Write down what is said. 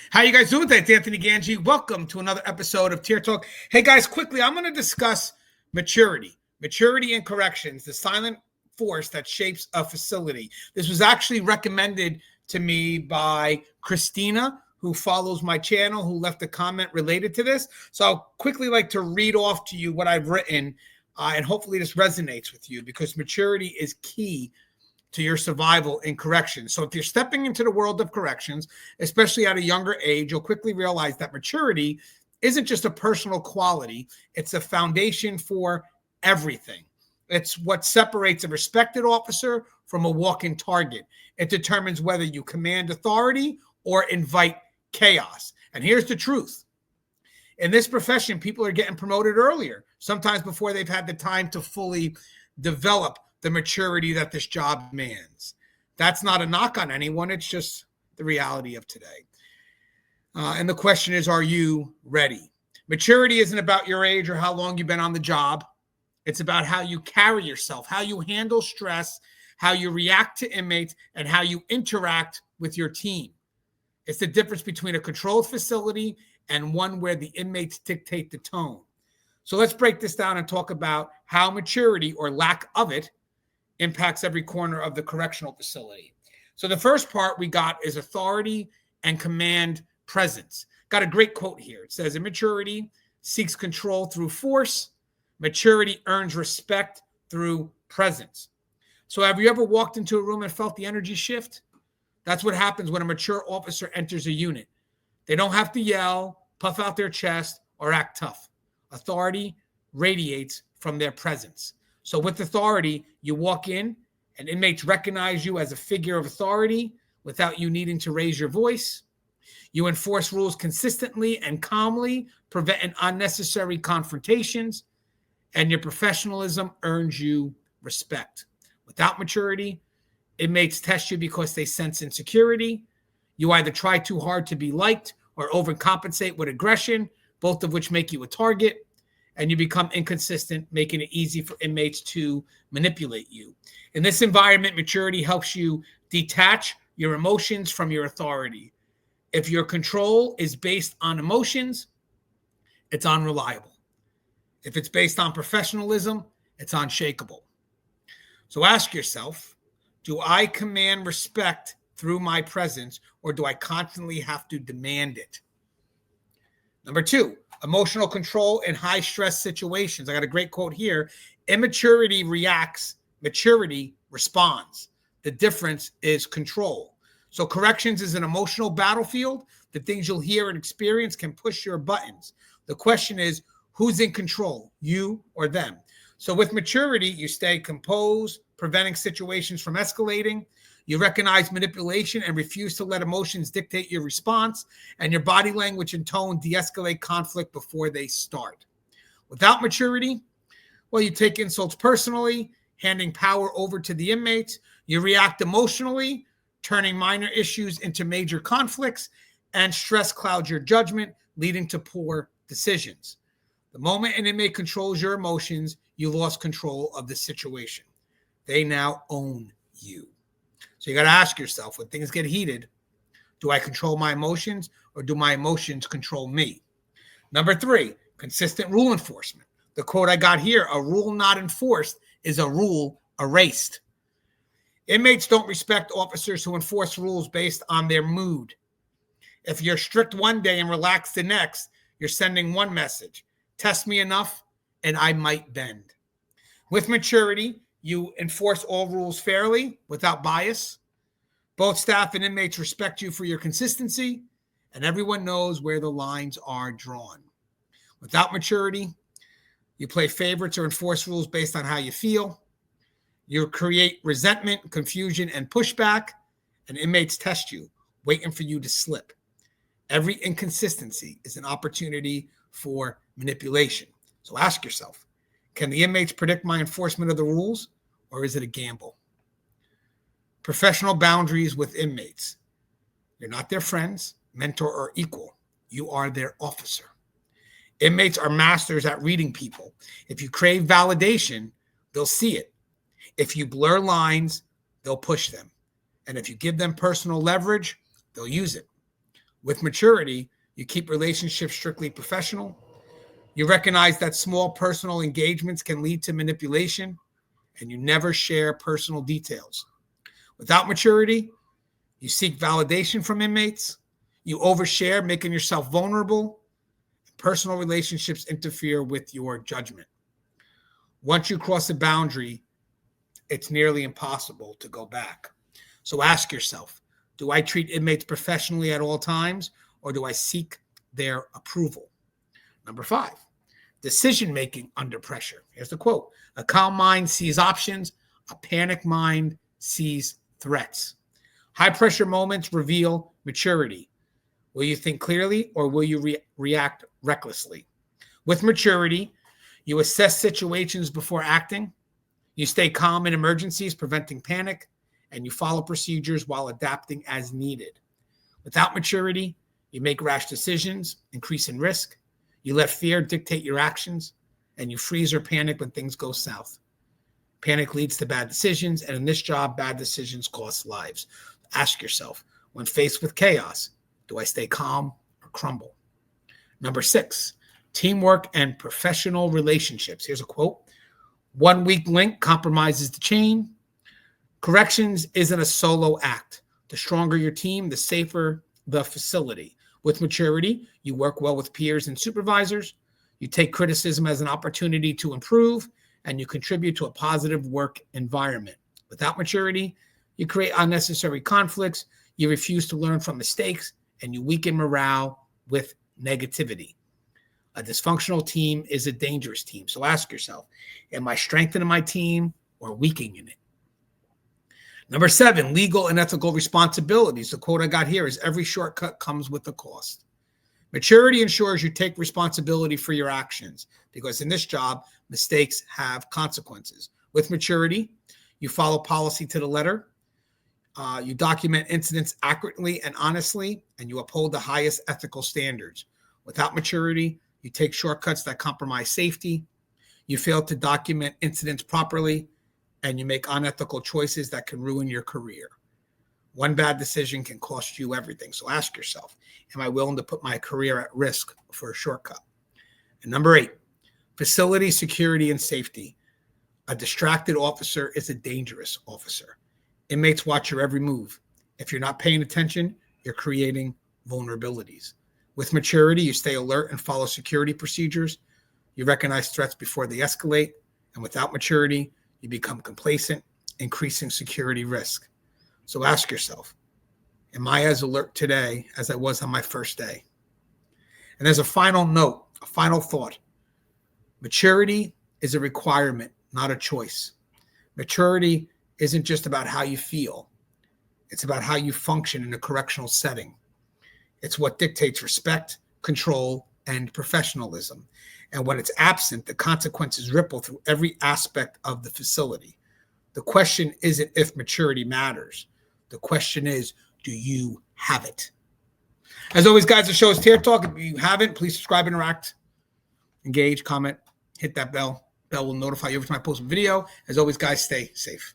How you guys doing today? It's Anthony Ganji. Welcome to another episode of Tier Talk. Hey guys, quickly, I'm going to discuss maturity. Maturity in corrections, the silent force that shapes a facility. This was actually recommended to me by Christina, who follows my channel, who left a comment related to this. So I'll quickly like to read off to you what I've written, and hopefully this resonates with you because maturity is key to your survival in corrections. So if you're stepping into the world of corrections, especially at a younger age, you'll quickly realize that maturity isn't just a personal quality. It's a foundation for everything. It's what separates a respected officer from a walking target. It determines whether you command authority or invite chaos. And here's the truth. In this profession, people are getting promoted earlier, sometimes before they've had the time to fully develop the maturity that this job demands. That's not a knock on anyone. It's just the reality of today. And the question is, are you ready? Maturity isn't about your age or how long you've been on the job. It's about how you carry yourself, how you handle stress, how you react to inmates, and how you interact with your team. It's the difference between a controlled facility and one where the inmates dictate the tone. So let's break this down and talk about how maturity, or lack of it, impacts every corner of the correctional facility. So the first part we got is authority and command presence. Got a great quote here. It says, immaturity seeks control through force. Maturity earns respect through presence. So have you ever walked into a room and felt the energy shift? That's what happens when a mature officer enters a unit. They don't have to yell, puff out their chest, or act tough. Authority radiates from their presence. So with authority, you walk in and inmates recognize you as a figure of authority without you needing to raise your voice. You enforce rules consistently and calmly, preventing unnecessary confrontations, and your professionalism earns you respect. Without maturity, inmates test you because they sense insecurity. You either try too hard to be liked or overcompensate with aggression, both of which make you a target. And you become inconsistent, making it easy for inmates to manipulate you. In this environment, maturity helps you detach your emotions from your authority. If your control is based on emotions, it's unreliable. If it's based on professionalism, it's unshakable. So ask yourself, do I command respect through my presence, or do I constantly have to demand it? Number two, emotional control in high stress situations. I got a great quote here. Immaturity reacts, maturity responds. The difference is control. So corrections is an emotional battlefield. The things you'll hear and experience can push your buttons. The question is, who's in control, you or them? So with maturity, you stay composed, preventing situations from escalating. You recognize manipulation and refuse to let emotions dictate your response, and your body language and tone de-escalate conflict before they start. Without maturity, well, you take insults personally, handing power over to the inmates. You react emotionally, turning minor issues into major conflicts, and stress clouds your judgment, leading to poor decisions. The moment an inmate controls your emotions, you lost control of the situation. They now own you. So you got to ask yourself, when things get heated, do I control my emotions, or do my emotions control me? Number three, consistent rule enforcement. The quote I got here, a rule not enforced is a rule erased. Inmates don't respect officers who enforce rules based on their mood. If you're strict one day and relaxed the next, you're sending one message: test me enough and I might bend. With maturity, you enforce all rules fairly, without bias. Both staff and inmates respect you for your consistency, and everyone knows where the lines are drawn. Without maturity, you play favorites or enforce rules based on how you feel. You create resentment, confusion, and pushback, and inmates test you, waiting for you to slip. Every inconsistency is an opportunity for manipulation. So ask yourself, can the inmates predict my enforcement of the rules, or is it a gamble? Professional boundaries with inmates. You're not their friends, mentor, or equal. You are their officer. Inmates are masters at reading people. If you crave validation, they'll see it. If you blur lines, they'll push them. And if you give them personal leverage, they'll use it. With maturity, you keep relationships strictly professional. You recognize that small personal engagements can lead to manipulation, and you never share personal details. Without maturity, you seek validation from inmates. You overshare, making yourself vulnerable. Personal relationships interfere with your judgment. Once you cross a boundary, it's nearly impossible to go back. So ask yourself, do I treat inmates professionally at all times, or do I seek their approval? Number 5, decision-making under pressure. Here's the quote. A calm mind sees options. A panic mind sees threats. High-pressure moments reveal maturity. Will you think clearly, or will you react recklessly? With maturity, you assess situations before acting. You stay calm in emergencies, preventing panic, and you follow procedures while adapting as needed. Without maturity, you make rash decisions, increase in risk. You let fear dictate your actions, and you freeze or panic when things go south. Panic leads to bad decisions, and in this job, bad decisions cost lives. Ask yourself, when faced with chaos, do I stay calm or crumble? Number 6, teamwork and professional relationships. Here's a quote. One weak link compromises the chain. Corrections isn't a solo act. The stronger your team, the safer the facility. With maturity, you work well with peers and supervisors. You take criticism as an opportunity to improve, and you contribute to a positive work environment. Without maturity, you create unnecessary conflicts. You refuse to learn from mistakes, and you weaken morale with negativity. A dysfunctional team is a dangerous team. So ask yourself, am I strengthening my team or weakening it? Number 7, legal and ethical responsibilities. The quote I got here is, every shortcut comes with a cost. Maturity ensures you take responsibility for your actions, because in this job, mistakes have consequences. With maturity, you follow policy to the letter. You document incidents accurately and honestly, and you uphold the highest ethical standards. Without maturity, you take shortcuts that compromise safety. You fail to document incidents properly, and you make unethical choices that can ruin your career. One bad decision can cost you everything. So ask yourself, am I willing to put my career at risk for a shortcut? And number 8, facility security and safety. A distracted officer is a dangerous officer. Inmates watch your every move. If you're not paying attention, you're creating vulnerabilities. With maturity, you stay alert and follow security procedures. You recognize threats before they escalate. And without maturity, you become complacent, increasing security risk. So ask yourself, am I as alert today as I was on my first day? And there's a final note, a final thought. Maturity is a requirement, not a choice. Maturity isn't just about how you feel. It's about how you function in a correctional setting. It's what dictates respect, control, and professionalism. And when it's absent, the consequences ripple through every aspect of the facility. The question isn't if maturity matters. The question is, do you have it? As always, guys, the show is Tear Talk. If you haven't, please subscribe, interact, engage, comment, hit that bell. Bell will notify you every time I post a video. As always, guys, stay safe.